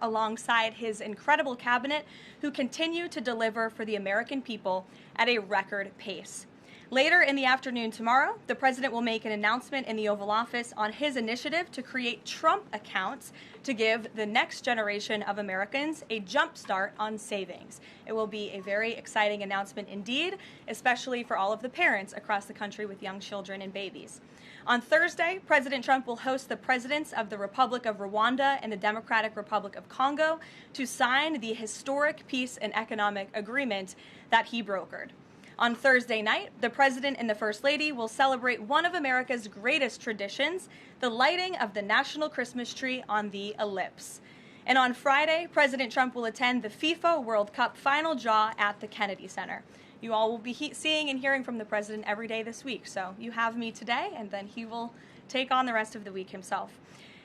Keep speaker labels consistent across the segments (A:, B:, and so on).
A: alongside his incredible cabinet, who continue to deliver for the American people at a record pace. Later in the afternoon tomorrow, the president will make an announcement in the Oval Office on his initiative to create Trump accounts to give the next generation of Americans a jump start on savings. It will be a very exciting announcement indeed, especially for all of the parents across the country with young children and babies. On Thursday, President Trump will host the presidents of the Republic of Rwanda and the Democratic Republic of Congo to sign the historic peace and economic agreement that he brokered. On Thursday night, the President and the First Lady will celebrate one of America's greatest traditions, the lighting of the national Christmas tree on the Ellipse. And on Friday, President Trump will attend the FIFA World Cup final draw at the Kennedy Center. You all will be seeing and hearing from the President every day this week, so you have me today, and then he will take on the rest of the week himself.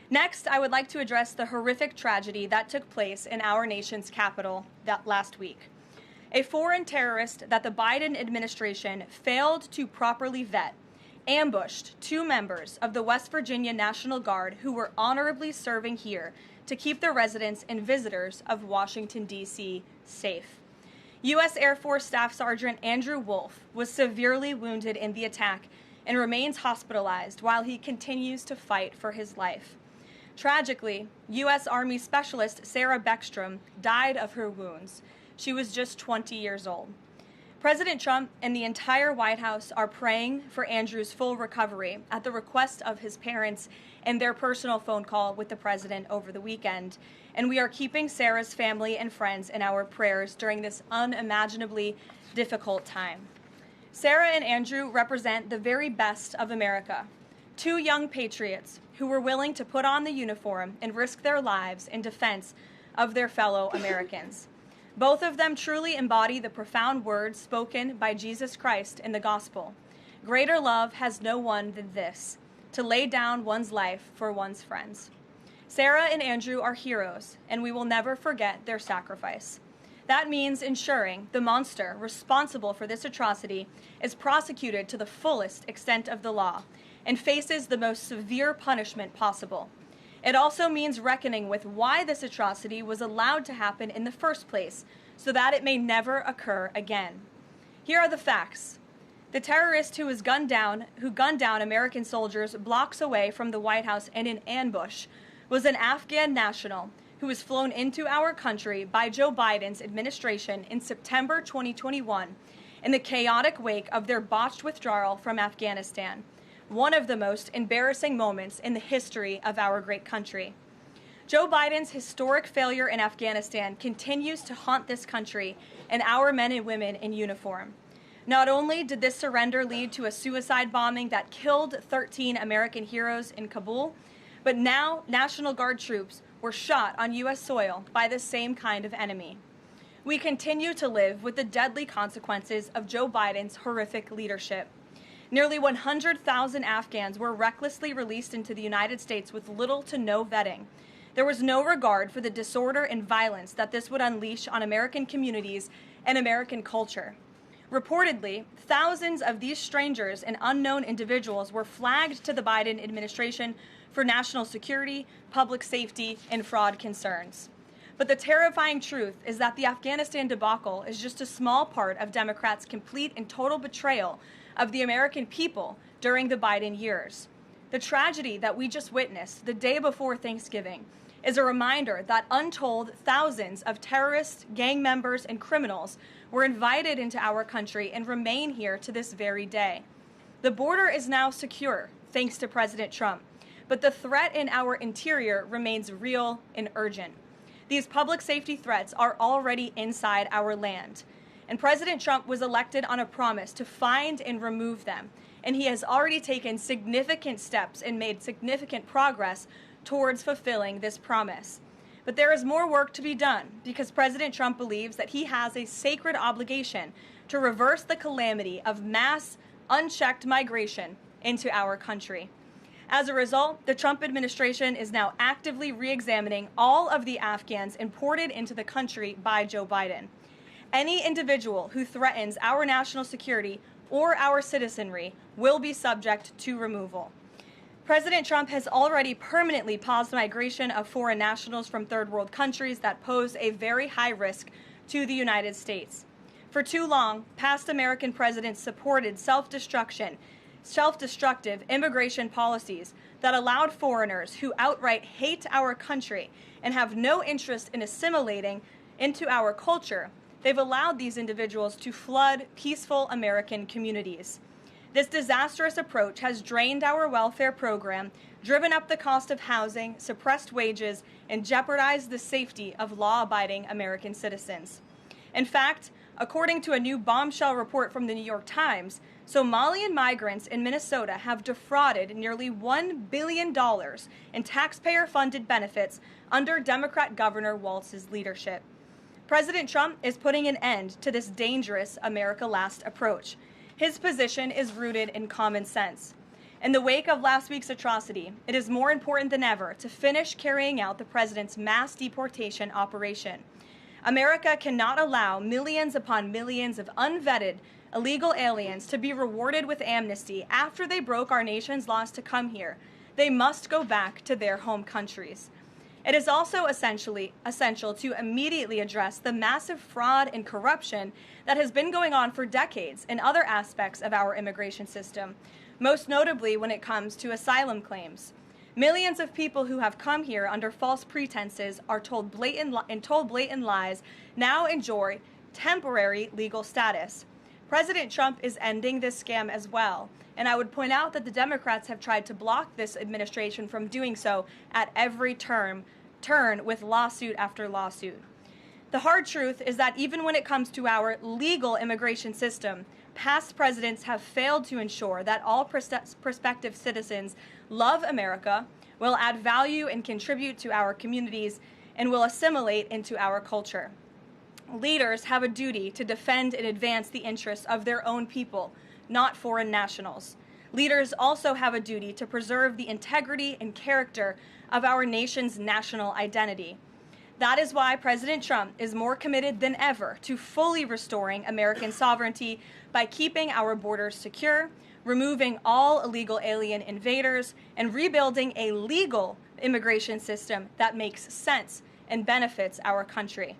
A: Next, I would like to address the horrific tragedy that took place in our nation's capital that last week. A foreign terrorist that the Biden administration failed to properly vet ambushed two members of the West Virginia National Guard who were honorably serving here to keep the residents and visitors of Washington, D.C. safe. U.S. Air Force Staff Sergeant Andrew Wolf was severely wounded in the attack and remains hospitalized while he continues to fight for his life. Tragically, U.S. Army Specialist Sarah Beckstrom died of her wounds. She was just 20 years old. President Trump and the entire White House are praying for Andrew's full recovery at the request of his parents and their personal phone call with the president over the weekend. And we are keeping Sarah's family and friends in our prayers during this unimaginably difficult time. Sarah and Andrew represent the very best of America, two young patriots who were willing to put on the uniform and risk their lives in defense of their fellow Americans. Both of them truly embody the profound words spoken by Jesus Christ in the gospel. Greater love has no one than this, to lay down one's life for one's friends. Sarah and Andrew are heroes, and we will never forget their sacrifice. That means ensuring the monster responsible for this atrocity is prosecuted to the fullest extent of the law and faces the most severe punishment possible. It also means reckoning with why this atrocity was allowed to happen in the first place, so that it may never occur again. Here are the facts. The terrorist who gunned down American soldiers blocks away from the White House in an ambush was an Afghan national who was flown into our country by Joe Biden's administration in September 2021 in the chaotic wake of their botched withdrawal from Afghanistan. One of the most embarrassing moments in the history of our great country. Joe Biden's historic failure in Afghanistan continues to haunt this country and our men and women in uniform. Not only did this surrender lead to a suicide bombing that killed 13 American heroes in Kabul, but now National Guard troops were shot on U.S. soil by the same kind of enemy. We continue to live with the deadly consequences of Joe Biden's horrific leadership. Nearly 100,000 Afghans were recklessly released into the United States with little to no vetting. There was no regard for the disorder and violence that this would unleash on American communities and American culture. Reportedly, thousands of these strangers and unknown individuals were flagged to the Biden administration for national security, public safety, and fraud concerns. But the terrifying truth is that the Afghanistan debacle is just a small part of Democrats' complete and total betrayal of the American people during the Biden years. The tragedy that we just witnessed the day before Thanksgiving is a reminder that untold thousands of terrorists, gang members, and criminals were invited into our country and remain here to this very day. The border is now secure, thanks to President Trump, but the threat in our interior remains real and urgent. These public safety threats are already inside our land. And President Trump was elected on a promise to find and remove them. And he has already taken significant steps and made significant progress towards fulfilling this promise. But there is more work to be done because President Trump believes that he has a sacred obligation to reverse the calamity of mass, unchecked migration into our country. As a result, the Trump administration is now actively re-examining all of the Afghans imported into the country by Joe Biden. Any individual who threatens our national security or our citizenry will be subject to removal. President Trump has already permanently paused migration of foreign nationals from third world countries that pose a very high risk to the United States. For too long, past American presidents supported self-destructive immigration policies that allowed foreigners who outright hate our country and have no interest in assimilating into our culture. They've allowed these individuals to flood peaceful American communities. This disastrous approach has drained our welfare program, driven up the cost of housing, suppressed wages, and jeopardized the safety of law-abiding American citizens. In fact, according to a new bombshell report from the New York Times, Somalian migrants in Minnesota have defrauded nearly $1 billion in taxpayer-funded benefits under Democrat Governor Walz's leadership. President Trump is putting an end to this dangerous America Last approach. His position is rooted in common sense. In the wake of last week's atrocity, it is more important than ever to finish carrying out the president's mass deportation operation. America cannot allow millions upon millions of unvetted illegal aliens to be rewarded with amnesty after they broke our nation's laws to come here. They must go back to their home countries. It is also essential to immediately address the massive fraud and corruption that has been going on for decades in other aspects of our immigration system, most notably when it comes to asylum claims. Millions of people who have come here under false pretenses are told blatant lies now enjoy temporary legal status. President Trump is ending this scam as well, and I would point out that the Democrats have tried to block this administration from doing so at every turn with lawsuit after lawsuit. The hard truth is that even when it comes to our legal immigration system, past presidents have failed to ensure that all prospective citizens love America, will add value and contribute to our communities, and will assimilate into our culture. Leaders have a duty to defend and advance the interests of their own people, not foreign nationals. Leaders also have a duty to preserve the integrity and character of our nation's national identity. That is why President Trump is more committed than ever to fully restoring American sovereignty by keeping our borders secure, removing all illegal alien invaders, and rebuilding a legal immigration system that makes sense and benefits our country.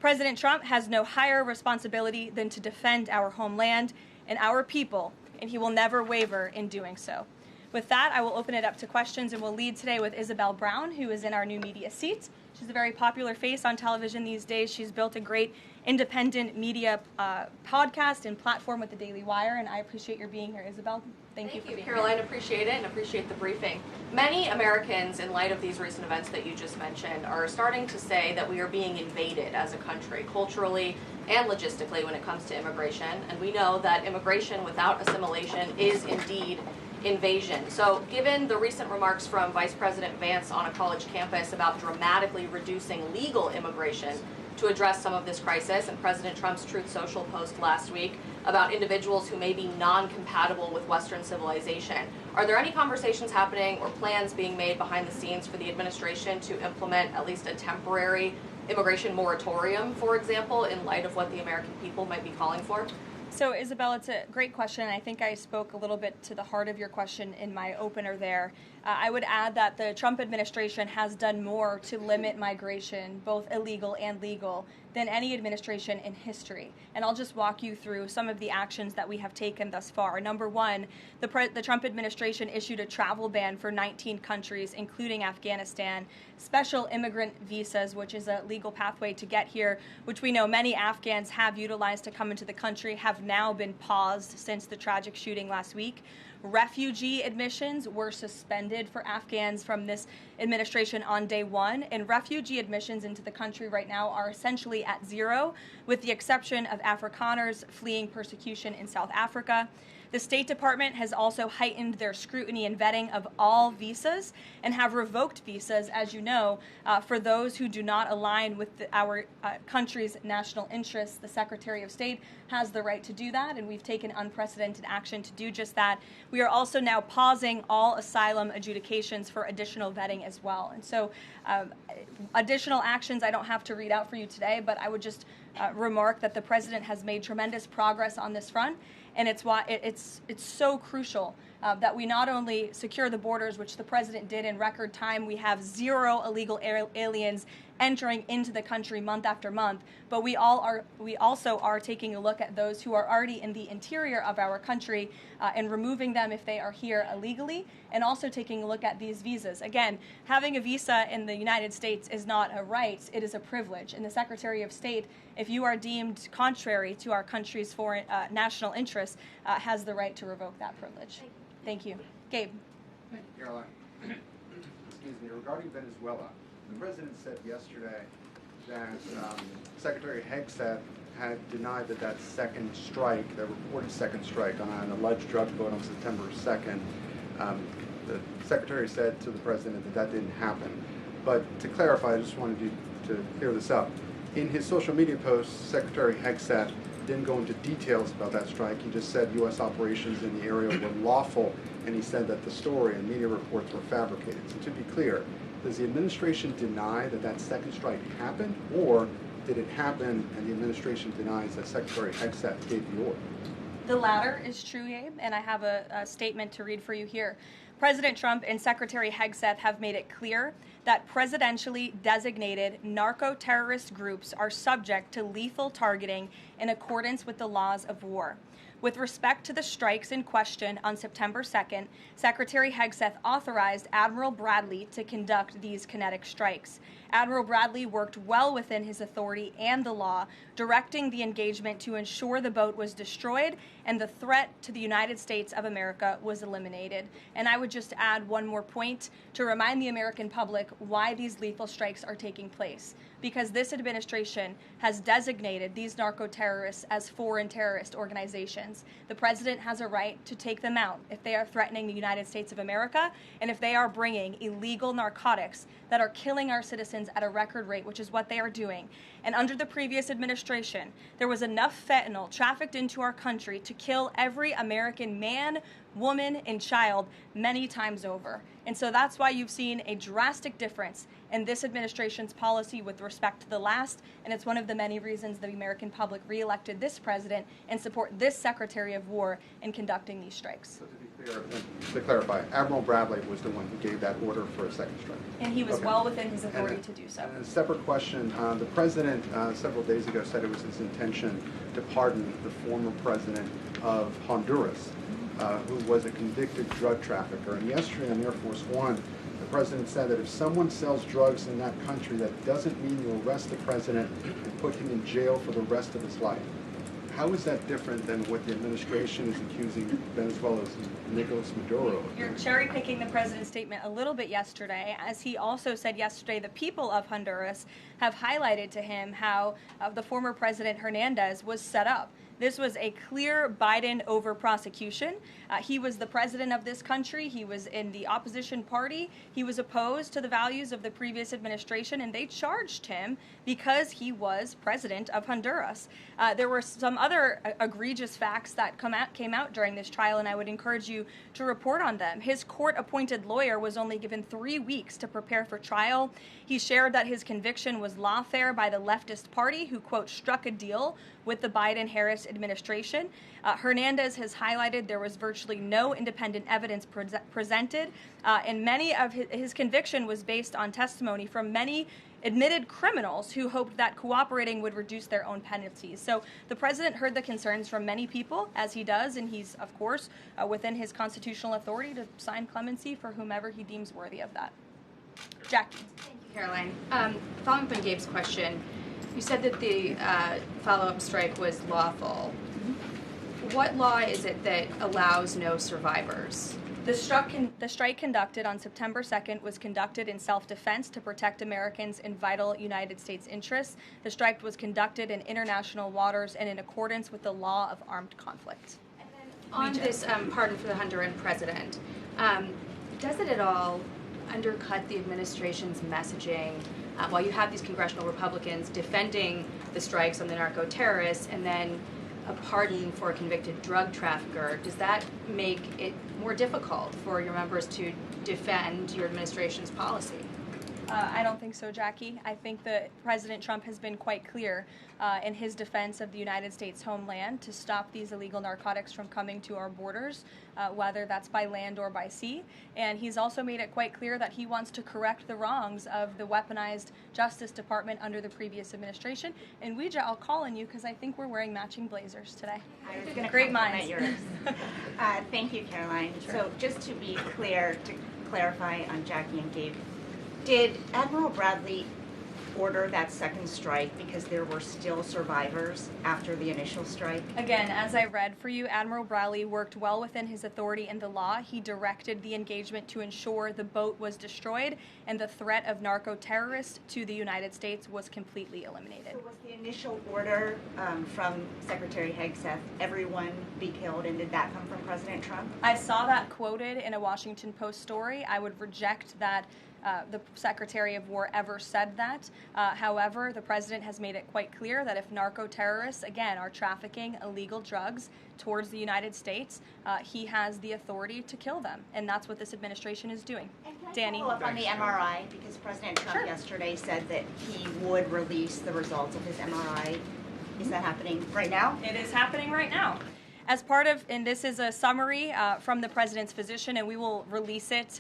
A: President Trump has no higher responsibility than to defend our homeland and our people, and he will never waver in doing so. With that, I will open it up to questions, and we'll lead today with Isabel Brown, who is in our new media seat. She's a very popular face on television these days. She's built a great independent media podcast and platform with the Daily Wire, and I appreciate your being here, Isabel. Thank you for being
B: Karoline,
A: here.
B: appreciate it and appreciate the briefing. Many Americans, in light of these recent events that you just mentioned, are starting to say that we are being invaded as a country, culturally and logistically, when it comes to immigration. And we know that immigration without assimilation is indeed invasion. So given the recent remarks from Vice President Vance on a college campus about dramatically reducing legal immigration to address some of this crisis, and President Trump's Truth Social post last week about individuals who may be non-compatible with Western civilization, are there any conversations happening or plans being made behind the scenes for the administration to implement at least a temporary immigration moratorium, for example, in light of what the American people might be calling for?
A: So, Isabel, it's a great question, and I think I spoke a little bit to the heart of your question in my opener there. I would add that the Trump administration has done more to limit migration, both illegal and legal, than any administration in history. And I'll just walk you through some of the actions that we have taken thus far. Number one, the Trump administration issued a travel ban for 19 countries, including Afghanistan, special immigrant visas, which is a legal pathway to get here, which we know many Afghans have utilized to come into the country, have now been paused since the tragic shooting last week. Refugee admissions were suspended for Afghans from this administration on day one, and refugee admissions into the country right now are essentially at zero, with the exception of Afrikaners fleeing persecution in South Africa. The State Department has also heightened their scrutiny and vetting of all visas and have revoked visas, as you know, for those who do not align with our country's national interests. The Secretary of State has the right to do that, and we've taken unprecedented action to do just that. We are also now pausing all asylum adjudications for additional vetting as well. And so additional actions I don't have to read out for you today, but I would just remark that the president has made tremendous progress on this front. And it's why it's so crucial that we not only secure the borders, which the president did in record time, we have zero illegal aliens entering into the country month after month, but we also are taking a look at those who are already in the interior of our country and removing them if they are here illegally, and also taking a look at these visas. Again, having a visa in the United States is not a right, it is a privilege. And the Secretary of State, if you are deemed contrary to our country's foreign national interests, has the right to revoke that privilege. Thank you. Gabe.
C: Thank you, Caroline. Excuse me. Regarding Venezuela, the president said yesterday that Secretary Hegseth had denied that second strike, that reported second strike on an alleged drug vote on September 2nd, the secretary said to the president that didn't happen. But to clarify, I just wanted you to clear this up. In his social media post, Secretary Hegseth didn't go into details about that strike. He just said U.S. operations in the area were lawful, and he said that the story and media reports were fabricated. So to be clear, does the administration deny that second strike happened, or did it happen and the administration denies that Secretary Hegseth gave the order?
A: The latter is true, Gabe, and I have a statement to read for you here. President Trump and Secretary Hegseth have made it clear that presidentially designated narco-terrorist groups are subject to lethal targeting in accordance with the laws of war. With respect to the strikes in question on September 2nd, Secretary Hegseth authorized Admiral Bradley to conduct these kinetic strikes. Admiral Bradley worked well within his authority and the law, directing the engagement to ensure the boat was destroyed and the threat to the United States of America was eliminated. And I would just add one more point to remind the American public why these lethal strikes are taking place. Because this administration has designated these narco-terrorists as foreign terrorist organizations. The president has a right to take them out if they are threatening the United States of America and if they are bringing illegal narcotics that are killing our citizens at a record rate, which is what they are doing. And under the previous administration, there was enough fentanyl trafficked into our country to kill every American man, woman, and child many times over. And so that's why you've seen a drastic difference in this administration's policy with respect to the last, and it's one of the many reasons the American public reelected this president and support this Secretary of War in conducting these strikes.
C: So to be clear, to clarify, Admiral Bradley was the one who gave that order for a second strike.
A: And he was well within his authority to do so.
C: And a separate question, the president several days ago said it was his intention to pardon the former president of Honduras, who was a convicted drug trafficker. And yesterday on Air Force One, the president said that if someone sells drugs in that country, that doesn't mean you arrest the president and put him in jail for the rest of his life. How is that different than what the administration is accusing Venezuela's Nicolas Maduro of?
A: You're cherry-picking the president's statement a little bit yesterday, as he also said yesterday the people of Honduras have highlighted to him how the former president Hernandez was set up. This was a clear Biden over prosecution. He was the president of this country. He was in the opposition party. He was opposed to the values of the previous administration, and they charged him because he was president of Honduras. There were some other egregious facts that came out during this trial, and I would encourage you to report on them. His court-appointed lawyer was only given 3 weeks to prepare for trial. He shared that his conviction was lawfare by the leftist party, who, quote, struck a deal with the Biden-Harris administration. Hernandez has highlighted there was virtually no independent evidence presented, and many of his conviction was based on testimony from many admitted criminals who hoped that cooperating would reduce their own penalties. So the president heard the concerns from many people, as he does, and he's, of course, within his constitutional authority to sign clemency for whomever he deems worthy of that. Jackie.
D: Thank you, Caroline. Following up on Gabe's question, you said that the follow-up strike was lawful. Mm-hmm. What law is it that allows no survivors?
A: The strike conducted on September 2nd was conducted in self-defense to protect Americans in vital United States interests. The strike was conducted in international waters and in accordance with the law of armed conflict.
D: And then on this pardon for the Honduran president, does it at all undercut the administration's messaging while you have these congressional Republicans defending the strikes on the narco-terrorists and then a pardon for a convicted drug trafficker? Does that make it more difficult for your members to defend your administration's policy?
A: I don't think so, Jackie. I think that President Trump has been quite clear in his defense of the United States homeland to stop these illegal narcotics from coming to our borders, whether that's by land or by sea. And he's also made it quite clear that he wants to correct the wrongs of the weaponized Justice Department under the previous administration. And Ouija, I'll call on you because I think we're wearing matching blazers today.
E: I was going to
A: Great
E: compliment
A: minds.
E: yours. Thank you, Karoline.
A: Sure.
E: So just to be clear, to clarify on Jackie and Gabe, did Admiral Bradley order that second strike because there were still survivors after the initial strike?
A: Again, as I read for you, Admiral Bradley worked well within his authority in the law. He directed the engagement to ensure the boat was destroyed and the threat of narco-terrorists to the United States was completely eliminated.
E: So was the initial order from Secretary Hegseth, everyone be killed, and did that come from President Trump?
A: I saw that quoted in a Washington Post story. I would reject that the Secretary of War ever said that. However, the President has made it quite clear that if narco-terrorists, again, are trafficking illegal drugs towards the United States, he has the authority to kill them. And that's what this administration is doing.
E: And can I
A: Danny?
E: follow up on the MRI? Because President Trump yesterday said that he would release the results of his MRI. Is that happening right now?
A: It is happening right now. As part of, and this is a summary from the President's physician, and we will release it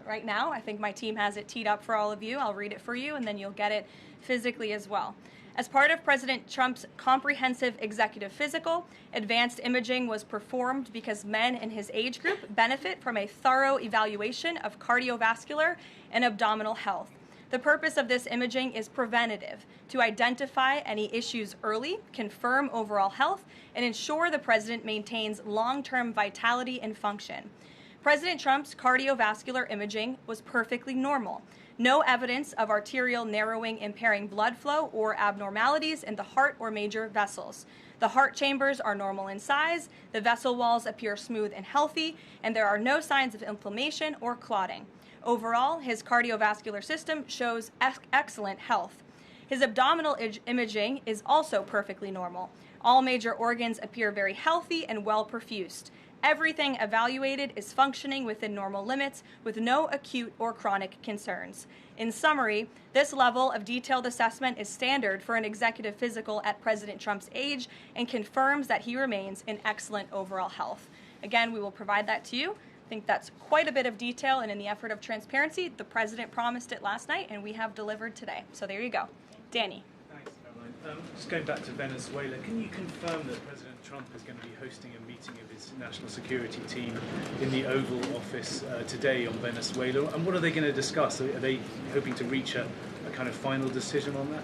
A: right now. I think my team has it teed up for all of you. I'll read it for you, and then you'll get it physically as well. As part of President Trump's comprehensive executive physical, advanced imaging was performed because men in his age group benefit from a thorough evaluation of cardiovascular and abdominal health. The purpose of this imaging is preventative, to identify any issues early, confirm overall health, and ensure the President maintains long-term vitality and function. President Trump's cardiovascular imaging was perfectly normal. No evidence of arterial narrowing impairing blood flow or abnormalities in the heart or major vessels. The heart chambers are normal in size, the vessel walls appear smooth and healthy, and there are no signs of inflammation or clotting. Overall, his cardiovascular system shows excellent health. His abdominal imaging is also perfectly normal. All major organs appear very healthy and well perfused. Everything evaluated is functioning within normal limits with no acute or chronic concerns. In summary, this level of detailed assessment is standard for an executive physical at President Trump's age and confirms that he remains in excellent overall health. Again, we will provide that to you. I think that's quite a bit of detail, and in the effort of transparency, the President promised it last night, and we have delivered today. So there you go. Danny.
F: Thanks, Karoline. Just going back to Venezuela, can you confirm that President Trump is going to be hosting a meeting of his national security team in the Oval Office today on Venezuela? And what are they going to discuss? Are they hoping to reach a kind of final decision on that?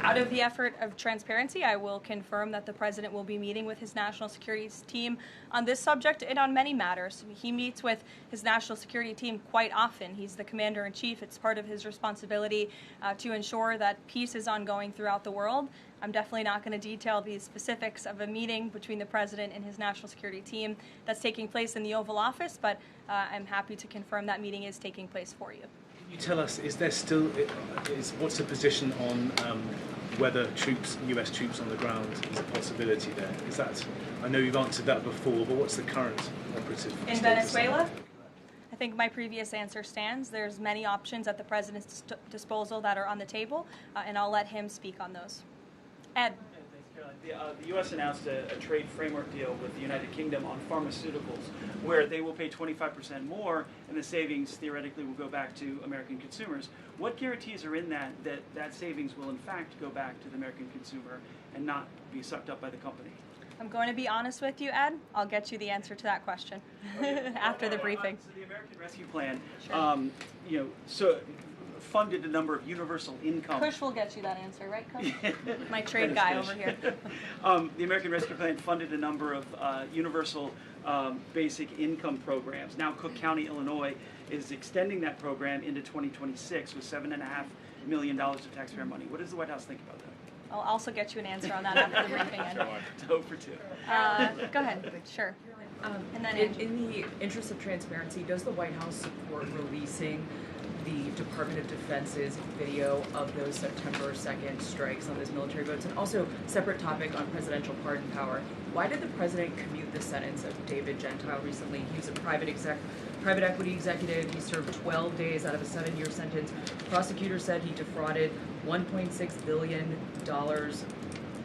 A: Out of the effort of transparency, I will confirm that the President will be meeting with his national security team on this subject and on many matters. He meets with his national security team quite often. He's the commander-in-chief. It's part of his responsibility to ensure that peace is ongoing throughout the world. I'm definitely not going to detail the specifics of a meeting between the President and his national security team that's taking place in the Oval Office, but I'm happy to confirm that meeting is taking place for you.
F: Can you tell us, is there still, what's the position on whether US troops on the ground is a possibility there? Is that, I know you've answered that before, but what's the current operative
A: In
F: status?
A: Venezuela? I think my previous answer stands. There's many options at the President's disposal that are on the table, and I'll let him speak on those. Ed.
G: Thanks, Caroline. The U.S. announced a trade framework deal with the United Kingdom on pharmaceuticals, where they will pay 25% more, and the savings theoretically will go back to American consumers. What guarantees are in that savings will in fact go back to the American consumer and not be sucked up by the company?
A: I'm going to be honest with you, Ed. I'll get you the answer to that question after the briefing.
G: So the American Rescue Plan,
A: Sure.
G: funded a number of universal income.
A: Kush will get you that answer, right, Kush? My trade guy over here.
G: The American Rescue Plan funded a number of universal basic income programs. Now Cook County, Illinois is extending that program into 2026 with $7.5 million of taxpayer money. What does the White House think about that?
A: I'll also get you an answer on that after the briefing. Ed.
G: Toe for two.
A: Go ahead. Sure.
H: And then in the interest of transparency, does the White House support releasing the Department of Defense's video of those September 2nd strikes on those military boats? And also, separate topic on presidential pardon power. Why did the president commute the sentence of David Gentile recently? He was a private equity executive. He served 12 days out of a 7-year sentence. Prosecutors said he defrauded $1.6 billion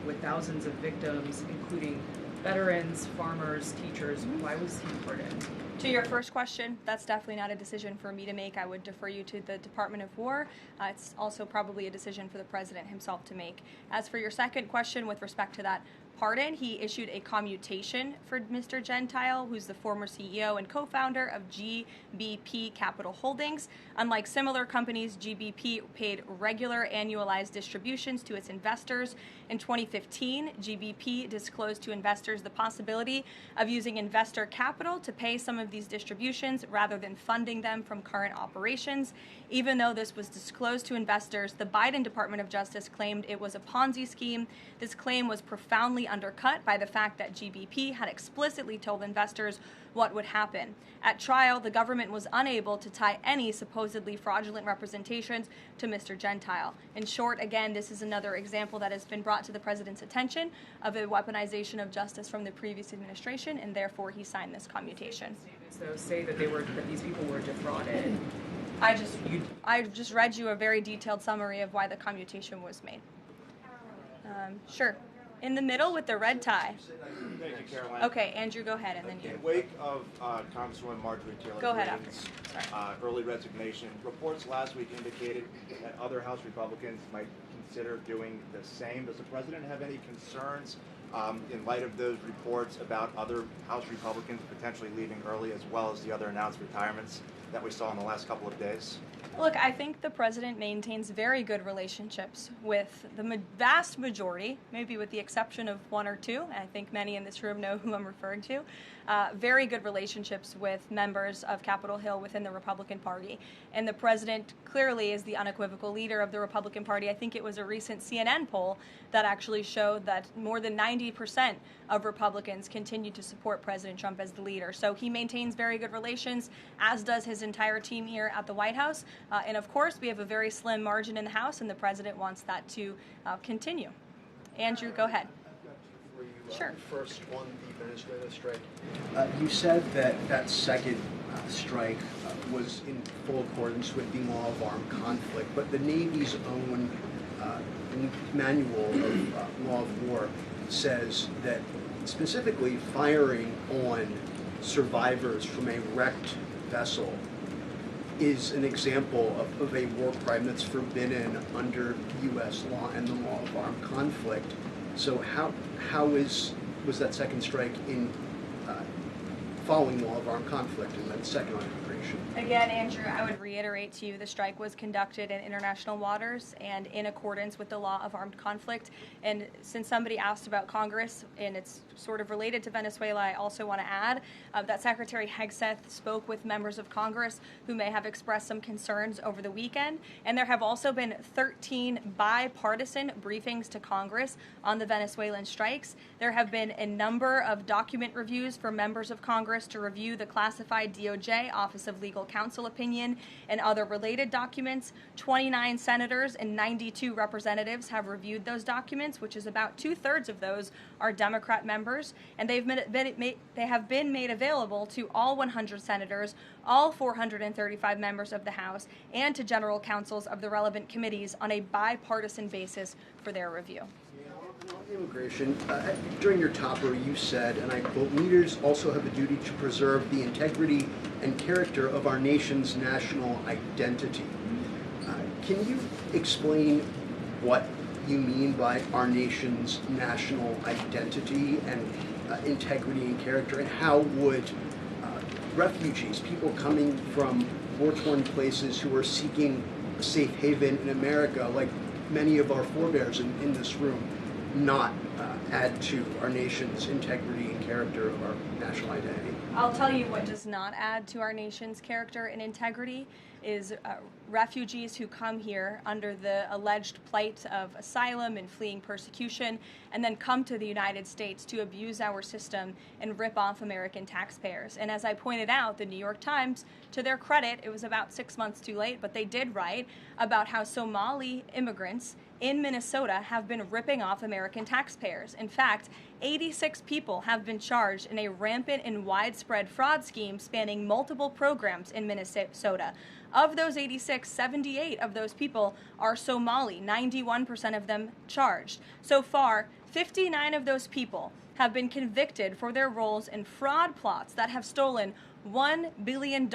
H: with thousands of victims, including veterans, farmers, teachers. Why was he pardoned?
A: To your first question, that's definitely not a decision for me to make. I would defer you to the Department of War. It's also probably a decision for the president himself to make. As for your second question with respect to that pardon, he issued a commutation for Mr. Gentile, who's the former CEO and co-founder of GBP Capital Holdings. Unlike similar companies, GBP paid regular annualized distributions to its investors. In 2015, GBP disclosed to investors the possibility of using investor capital to pay some of these distributions rather than funding them from current operations. Even though this was disclosed to investors, the Biden Department of Justice claimed it was a Ponzi scheme. This claim was profoundly undercut by the fact that GBP had explicitly told investors what would happen. At trial, the government was unable to tie any supposedly fraudulent representations to Mr. Gentile. In short, again, this is another example that has been brought to the president's attention of a weaponization of justice from the previous administration, and therefore he signed this commutation.
H: So say that these people were defrauded.
A: I just read you a very detailed summary of why the commutation was made. Sure. In the middle with the red tie.
I: Thank you, Caroline.
A: Okay, Andrew, go ahead, and then you.
I: In wake of Congresswoman Marjorie Taylor
A: Go ahead
I: Greene's early resignation, reports last week indicated that other House Republicans might consider doing the same. Does the president have any concerns in light of those reports about other House Republicans potentially leaving early, as well as the other announced retirements that we saw in the last couple of days?
A: Look, I think the president maintains very good relationships with the vast majority, maybe with the exception of one or two. I think many in this room know who I'm referring to. Very good relationships with members of Capitol Hill within the Republican Party. And the president clearly is the unequivocal leader of the Republican Party. I think it was a recent CNN poll that actually showed that more than 90% of Republicans continue to support President Trump as the leader. So he maintains very good relations, as does his entire team here at the White House. And of course, we have a very slim margin in the House, and the president wants that to continue. Andrew, go ahead.
J: I've got two for you.
A: Sure.
J: First, on the Venezuela strike. You said that second strike was in full accordance with the law of armed conflict, but the Navy's own manual of law of war says that specifically firing on survivors from a wrecked vessel is an example of a war crime that's forbidden under U.S. law and the law of armed conflict. So how was that second strike in following law of armed conflict and then second on immigration?
A: Again, Andrew, I would reiterate to you the strike was conducted in international waters and in accordance with the law of armed conflict. And since somebody asked about Congress, and it's sort of related to Venezuela, I also want to add that Secretary Hegseth spoke with members of Congress who may have expressed some concerns over the weekend. And there have also been 13 bipartisan briefings to Congress on the Venezuelan strikes. There have been a number of document reviews for members of Congress to review the classified DOJ Office of Legal Counsel opinion and other related documents. 29 senators and 92 representatives have reviewed those documents, which is about 2/3 of those are Democrat members, and they have been made available to all 100 senators, all 435 members of the House, and to general counsels of the relevant committees on a bipartisan basis for their review.
J: On immigration, during your topper you said, and I quote, "Leaders also have a duty to preserve the integrity and character of our nation's national identity." Can you explain what you mean by our nation's national identity and integrity and character, and how would refugees, people coming from war-torn places who are seeking a safe haven in America, like many of our forebears in this room, not add to our nation's integrity and character of our national identity?
A: I'll tell you what does not add to our nation's character and integrity is refugees who come here under the alleged plight of asylum and fleeing persecution and then come to the United States to abuse our system and rip off American taxpayers. And as I pointed out, the New York Times, to their credit, it was about 6 months too late, but they did write about how Somali immigrants in Minnesota have been ripping off American taxpayers. In fact, 86 people have been charged in a rampant and widespread fraud scheme spanning multiple programs in Minnesota. Of those 86, 78 of those people are Somali, 91% of them charged. So far, 59 of those people have been convicted for their roles in fraud plots that have stolen $1 billion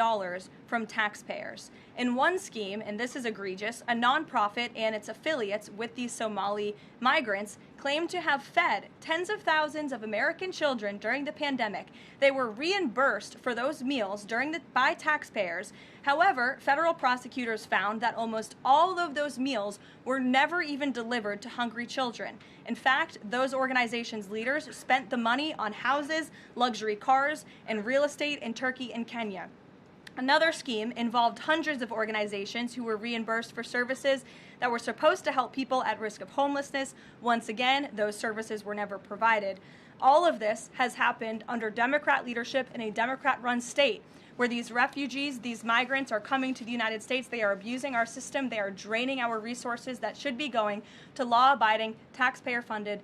A: from taxpayers. In one scheme, and this is egregious, a nonprofit and its affiliates with these Somali migrants claimed to have fed tens of thousands of American children during the pandemic. They were reimbursed for those meals by taxpayers. However, federal prosecutors found that almost all of those meals were never even delivered to hungry children. In fact, those organizations' leaders spent the money on houses, luxury cars, and real estate in Turkey and Kenya. Another scheme involved hundreds of organizations who were reimbursed for services that were supposed to help people at risk of homelessness. Once again, those services were never provided. All of this has happened under Democrat leadership in a Democrat-run state where these refugees, these migrants are coming to the United States. They are abusing our system. They are draining our resources that should be going to law-abiding, taxpayer-funded,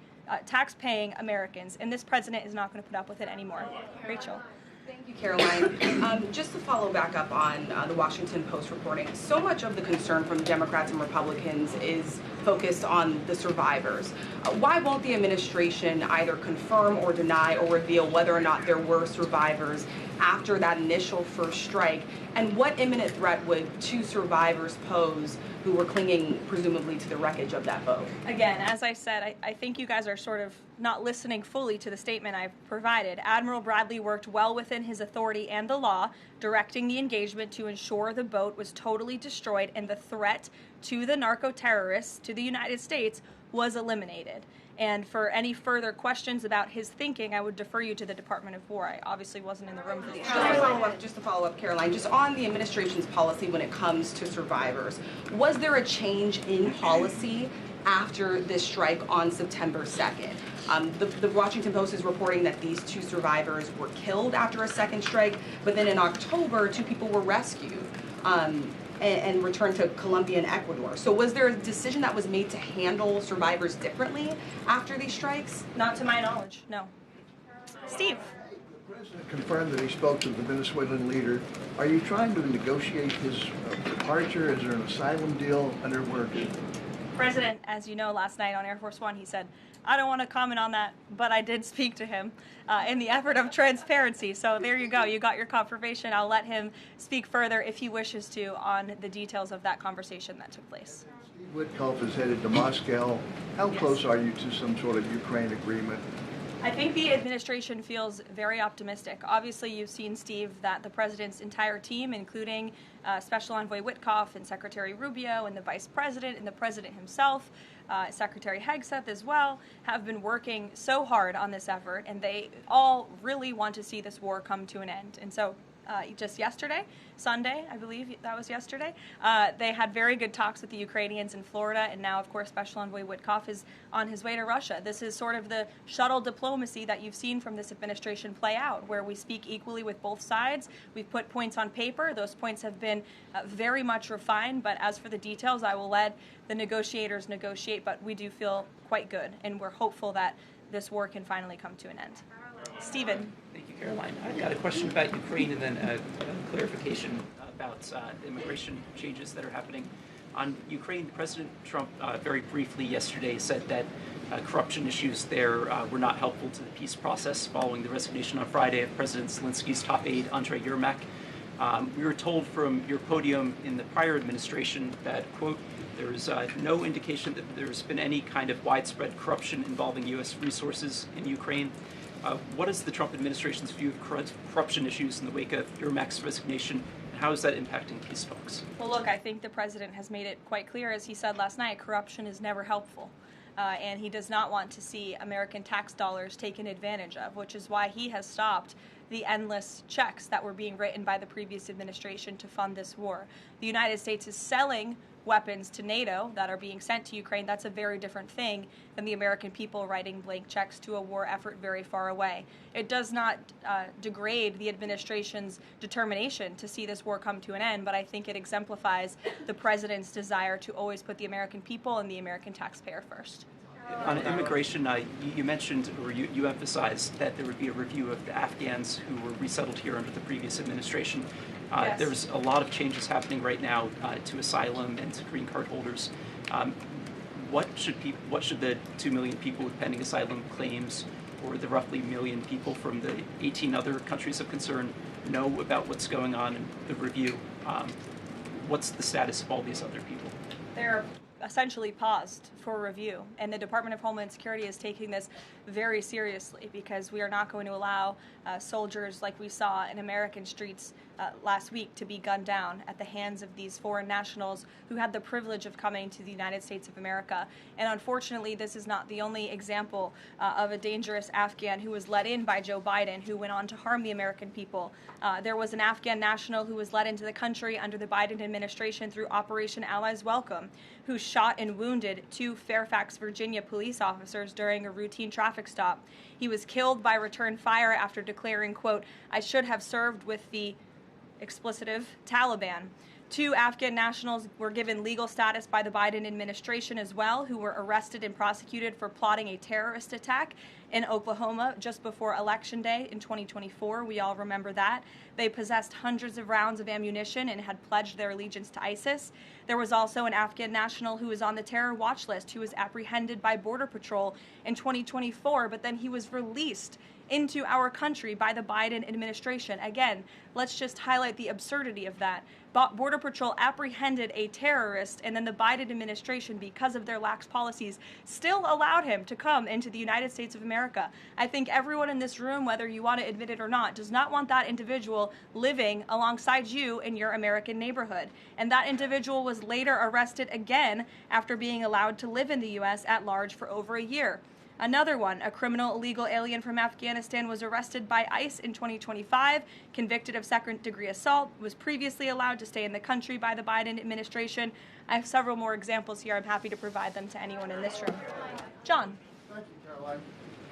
A: tax-paying Americans. And this president is not going to put up with it anymore. Rachel.
K: Thank you, Karoline. Just to follow back up on the Washington Post reporting, so much of the concern from Democrats and Republicans is focused on the survivors. Why won't the administration either confirm or deny or reveal whether or not there were survivors after that initial first strike? And what imminent threat would two survivors pose who were clinging presumably to the wreckage of that boat?
A: Again, as I said, I think you guys are sort of not listening fully to the statement I've provided. Admiral Bradley worked well within his authority and the law, directing the engagement to ensure the boat was totally destroyed and the threat to the narco-terrorists, to the United States, was eliminated. And for any further questions about his thinking, I would defer you to the Department of War. I obviously wasn't in the room for these.
K: Just to follow up, Karoline, just on the administration's policy when it comes to survivors, was there a change in policy after this strike on September 2nd? The Washington Post is reporting that these two survivors were killed after a second strike, but then in October, two people were rescued and returned to Colombia and Ecuador. So was there a decision that was made to handle survivors differently after these strikes?
A: Not to my knowledge, no. Steve.
L: The president confirmed that he spoke to the Venezuelan leader. Are you trying to negotiate his departure? Is there an asylum deal under works?
A: President, as you know, last night on Air Force One, he said, I don't want to comment on that, but I did speak to him in the effort of transparency. So there you go. You got your confirmation. I'll let him speak further if he wishes to on the details of that conversation that took place.
L: Steve Witkoff is headed to Moscow. How close are you to some sort of Ukraine agreement?
A: I think the administration feels very optimistic. Obviously, you've seen, Steve, that the president's entire team, including Special Envoy Witkoff and Secretary Rubio and the vice president and the president himself, Secretary Hegseth as well, have been working so hard on this effort, and they all really want to see this war come to an end. And so just yesterday, Sunday, I believe that was yesterday, they had very good talks with the Ukrainians in Florida, and now, of course, Special Envoy Witkoff is on his way to Russia. This is sort of the shuttle diplomacy that you've seen from this administration play out, where we speak equally with both sides. We've put points on paper. Those points have been very much refined, but as for the details, I will let the negotiators negotiate, but we do feel quite good, and we're hopeful that this war can finally come to an end. Stephen.
M: Thank you, Caroline. I've got a question about Ukraine and then a clarification about immigration changes that are happening. On Ukraine, President Trump very briefly yesterday said that corruption issues there were not helpful to the peace process following the resignation on Friday of President Zelensky's top aide, Andrei Yermak. We were told from your podium in the prior administration that, quote, there is no indication that there's been any kind of widespread corruption involving U.S. resources in Ukraine. What is the Trump administration's view of corruption issues in the wake of Yermak's resignation, and how is that impacting peace talks?
A: Well, look, I think the president has made it quite clear, as he said last night, corruption is never helpful. and he does not want to see American tax dollars taken advantage of, which is why he has stopped the endless checks that were being written by the previous administration to fund this war. The United States is selling weapons to NATO that are being sent to Ukraine. That's a very different thing than the American people writing blank checks to a war effort very far away. It does not degrade the administration's determination to see this war come to an end, but I think it exemplifies the president's desire to always put the American people and the American taxpayer first.
M: On immigration, you mentioned, or you emphasized that there would be a review of the Afghans who were resettled here under the previous administration.
A: Yes.
M: There's a lot of changes happening right now to asylum and to green card holders. What should the 2 million people with pending asylum claims, or the roughly million people from the 18 other countries of concern, know about what's going on in the review? What's the status of all these other people?
A: They're essentially paused for review, and the Department of Homeland Security is taking this very seriously, because we are not going to allow soldiers like we saw in American streets last week to be gunned down at the hands of these foreign nationals who had the privilege of coming to the United States of America. And unfortunately, this is not the only example of a dangerous Afghan who was let in by Joe Biden, who went on to harm the American people. There was an Afghan national who was let into the country under the Biden administration through Operation Allies Welcome, who shot and wounded 2 Fairfax, Virginia police officers during a routine traffic stop. He was killed by return fire after declaring, quote, "I should have served with the explicitive Taliban." 2 Afghan nationals were given legal status by the Biden administration as well, who were arrested and prosecuted for plotting a terrorist attack in Oklahoma just before Election Day in 2024. We all remember that. They possessed hundreds of rounds of ammunition and had pledged their allegiance to ISIS. There was also an Afghan national who was on the terror watch list who was apprehended by Border Patrol in 2024, but then he was released into our country by the Biden administration. Again, let's just highlight the absurdity of that. Border Patrol apprehended a terrorist, and then the Biden administration, because of their lax policies, still allowed him to come into the United States of America. I think everyone in this room, whether you want to admit it or not, does not want that individual living alongside you in your American neighborhood. And that individual was later arrested again after being allowed to live in the U.S. at large for over a year. Another one, a criminal illegal alien from Afghanistan, was arrested by ICE in 2025, convicted of second-degree assault, was previously allowed to stay in the country by the Biden administration. I have several more examples here. I'm happy to provide them to anyone in this room. John.
L: Thank you, Caroline.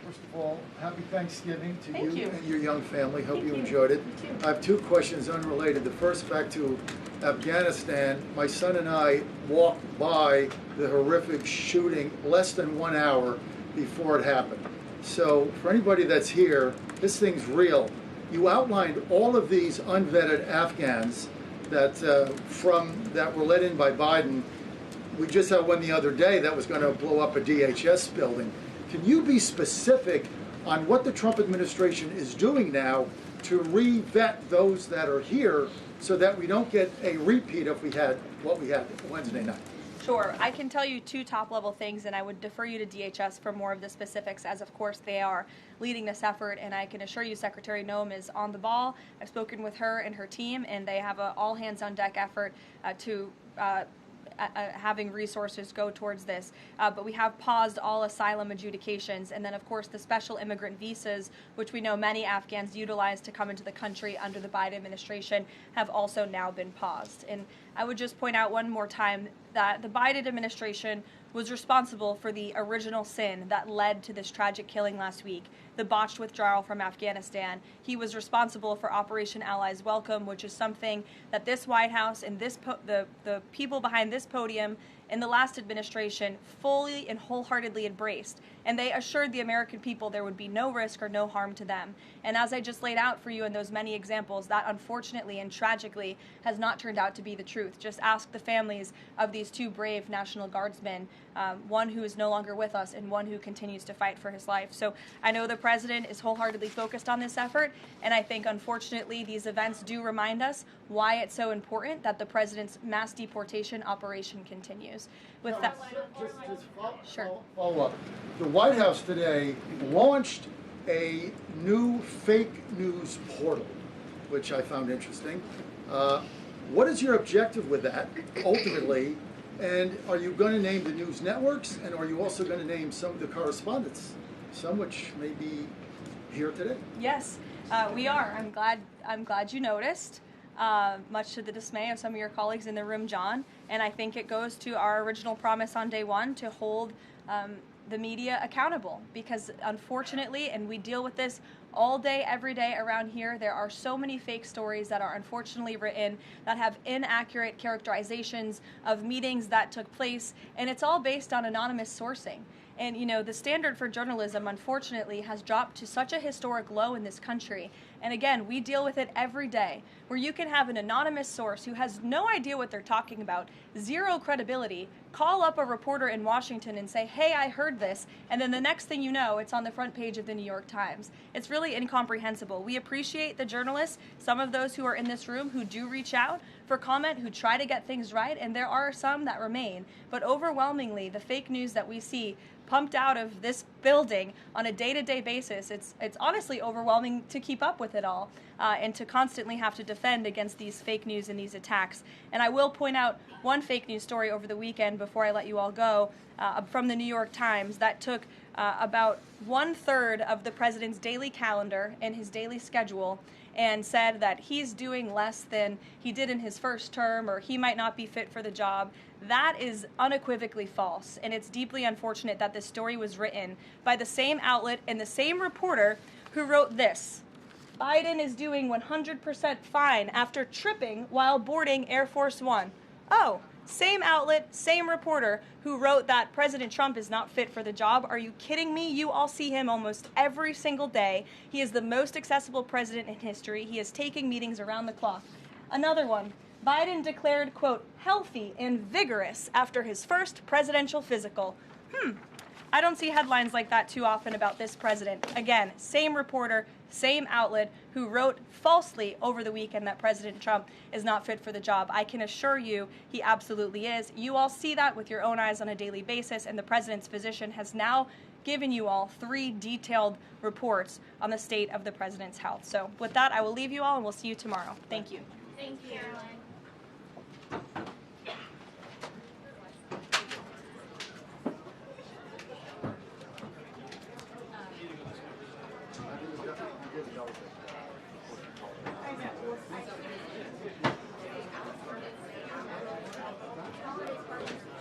L: First of all, happy Thanksgiving to
A: Thank you
L: and your young family. Hope you enjoyed it. I have 2 questions unrelated. The first, back to Afghanistan. My son and I walked by the horrific shooting less than 1 hour before it happened. So for anybody that's here, this thing's real. You outlined all of these unvetted Afghans that that were let in by Biden. We just had one the other day that was going to blow up a DHS building. Can you be specific on what the Trump administration is doing now to re-vet those that are here so that we don't get a repeat of what we had Wednesday night?
A: Sure. I can tell you 2 top-level things, and I would defer you to DHS for more of the specifics, as of course they are leading this effort, and I can assure you Secretary Noem is on the ball. I've spoken with her and her team, and they have an all-hands-on-deck effort to having resources go towards this. But we have paused all asylum adjudications, and then of course the special immigrant visas, which we know many Afghans utilize to come into the country under the Biden administration, have also now been paused. And I would just point out one more time that the Biden administration was responsible for the original sin that led to this tragic killing last week, the botched withdrawal from Afghanistan. He was responsible for Operation Allies Welcome, which is something that this White House and the people behind this podium in the last administration fully and wholeheartedly embraced. And they assured the American people there would be no risk or no harm to them. And as I just laid out for you in those many examples, that unfortunately and tragically has not turned out to be the truth. Just ask the families of these 2 brave National Guardsmen, one who is no longer with us and one who continues to fight for his life. So I know the president is wholeheartedly focused on this effort, and I think unfortunately these events do remind us why it's so important that the president's mass deportation operation continues. With that,
L: follow up. The White House today launched a new fake news portal, which I found interesting. What is your objective with that, ultimately? And are you going to name the news networks, and are you also going to name some of the correspondents, some which may be here today?
A: Yes, we are. I'm glad you noticed. Much to the dismay of some of your colleagues in the room, John. And I think it goes to our original promise on day one to hold the media accountable, because unfortunately, and we deal with this all day, every day around here, there are so many fake stories that are unfortunately written that have inaccurate characterizations of meetings that took place, and it's all based on anonymous sourcing. And, you know, the standard for journalism, unfortunately, has dropped to such a historic low in this country. And again, we deal with it every day, where you can have an anonymous source who has no idea what they're talking about, zero credibility, call up a reporter in Washington and say, hey, I heard this, and then the next thing you know, it's on the front page of the New York Times. It's really incomprehensible. We appreciate the journalists, some of those who are in this room who do reach out for comment, who try to get things right, and there are some that remain. But overwhelmingly, the fake news that we see pumped out of this building on a day-to-day basis, it's honestly overwhelming to keep up with it all, and to constantly have to defend against these fake news and these attacks. And I will point out one fake news story over the weekend before I let you all go, from the New York Times that took about 1/3 of the president's daily calendar and his daily schedule and said that he's doing less than he did in his first term, or he might not be fit for the job. That is unequivocally false, and it's deeply unfortunate that this story was written by the same outlet and the same reporter who wrote this: Biden is doing 100% fine after tripping while boarding Air Force One. Oh, same outlet, same reporter who wrote that President Trump is not fit for the job. Are you kidding me? You all see him almost every single day. He is the most accessible president in history. He is taking meetings around the clock. Another one. Biden declared, quote, healthy and vigorous after his first presidential physical. I don't see headlines like that too often about this president. Again, same reporter, same outlet who wrote falsely over the weekend that President Trump is not fit for the job. I can assure you he absolutely is. You all see that with your own eyes on a daily basis, and the president's physician has now given you all 3 detailed reports on the state of the president's health. So with that, I will leave you all, and we'll see you tomorrow. Thank you.
D: Thank you, Caroline.
C: I